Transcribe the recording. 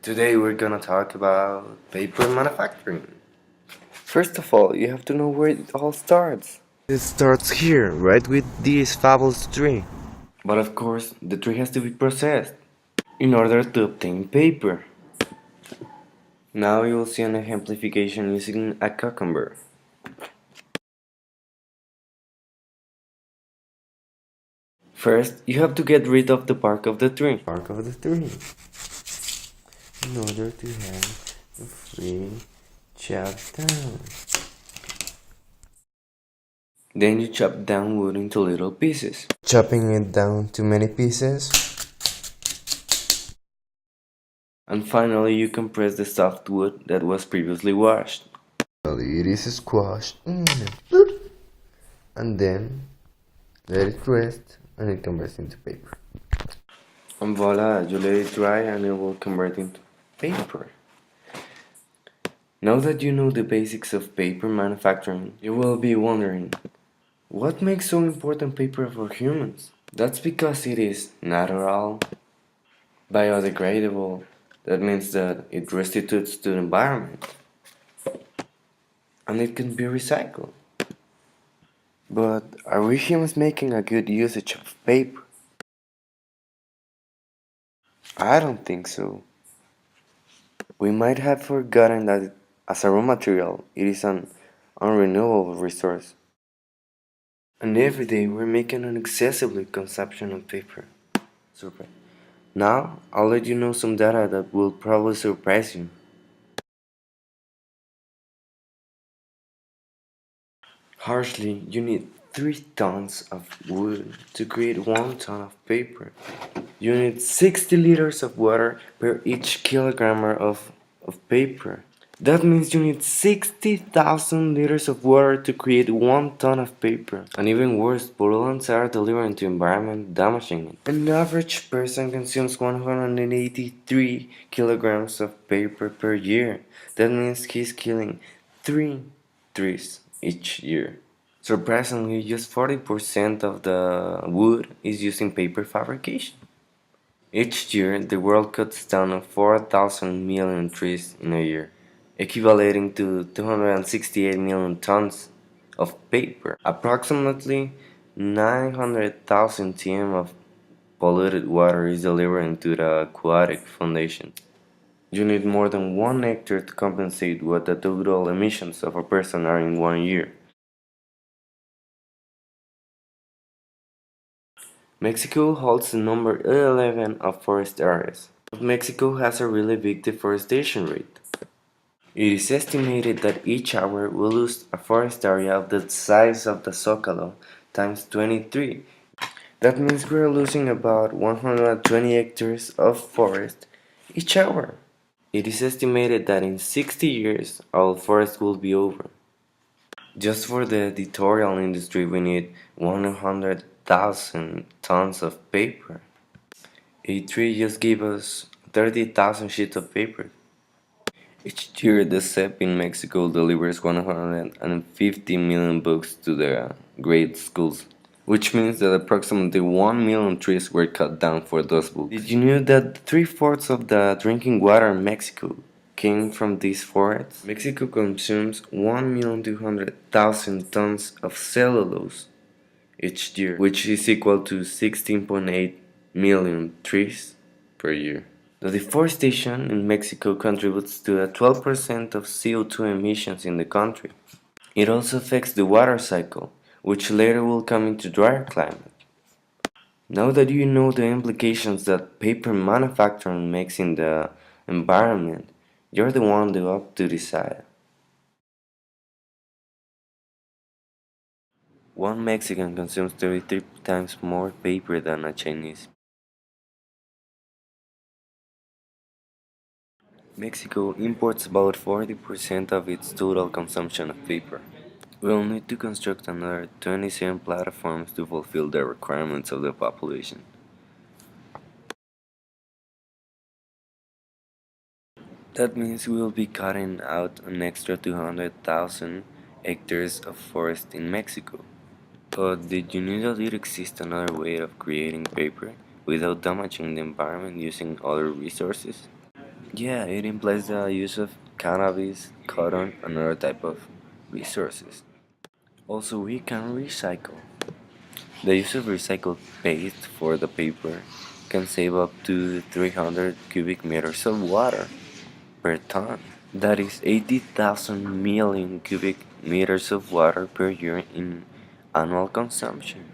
Today we're gonna talk about paper manufacturing. First of all, you have to know where it all starts. It starts here, right with this fabulous tree. But of course, the tree has to be processed in order to obtain paper. Now you will see an exemplification using a cucumber. First, you have to get rid of the bark of the tree. In order to have a free chop down. Then you chop down wood into little pieces. Chopping it down to many pieces. And finally you compress the soft wood that was previously washed. It is squashed and then let it rest and it converts into paper. And voila, you let it dry and it will convert into paper. Now that you know the basics of paper manufacturing, you will be wondering, what makes so important paper for humans? That's because it is natural, biodegradable, that means that it restitutes to the environment, and it can be recycled. But are we humans making a good usage of paper? I don't think so. We might have forgotten that as a raw material, it is an unrenewable resource. And every day we're making an excessive consumption of paper. Super. Now, I'll let you know some data that will probably surprise you. Harshly, you need 3 tons of wood to create 1 ton of paper. You need 60 liters of water per each kilogram of paper. That means you need 60,000 liters of water to create 1 ton of paper. And even worse, pollutants are delivered into the environment, damaging it. An average person consumes 183 kilograms of paper per year. That means he's killing 3 trees each year. Surprisingly, just 40% of the wood is used in paper fabrication. Each year, the world cuts down 4,000 million trees in a year, equating to 268 million tons of paper. Approximately 900,000 tm of polluted water is delivered into the aquatic foundation. You need more than 1 hectare to compensate what the total emissions of a person are in 1 year. Mexico holds the number 11 of forest areas. Mexico has a really big deforestation rate. It is estimated that each hour we lose a forest area of the size of the Zócalo times 23. That means we are losing about 120 hectares of forest each hour. It is estimated that in 60 years our forest will be over. Just for the editorial industry we need 100,000 tons of paper. A tree just gave us 30,000 sheets of paper. Each year, the CEP in Mexico delivers 150 million books to the grade schools, which means that approximately 1 million trees were cut down for those books. Did you know that 3/4 of the drinking water in Mexico came from these forests? Mexico consumes 1,200,000 tons of cellulose each year, which is equal to 16.8 million trees per year. The deforestation in Mexico contributes to 12% of CO2 emissions in the country. It also affects the water cycle, which later will come into drier climate. Now that you know the implications that paper manufacturing makes in the environment, you're the one to decide. One Mexican consumes 33 times more paper than a Chinese. Mexico imports about 40% of its total consumption of paper. We'll need to construct another 27 platforms to fulfill the requirements of the population. That means we will be cutting out an extra 200,000 hectares of forest in Mexico. But did you know that it exists another way of creating paper without damaging the environment using other resources? Yeah, it implies the use of cannabis, cotton, and other type of resources. Also, we can recycle. The use of recycled paste for the paper can save up to 300 cubic meters of water per ton. That is 80,000 million cubic meters of water per year in annual consumption.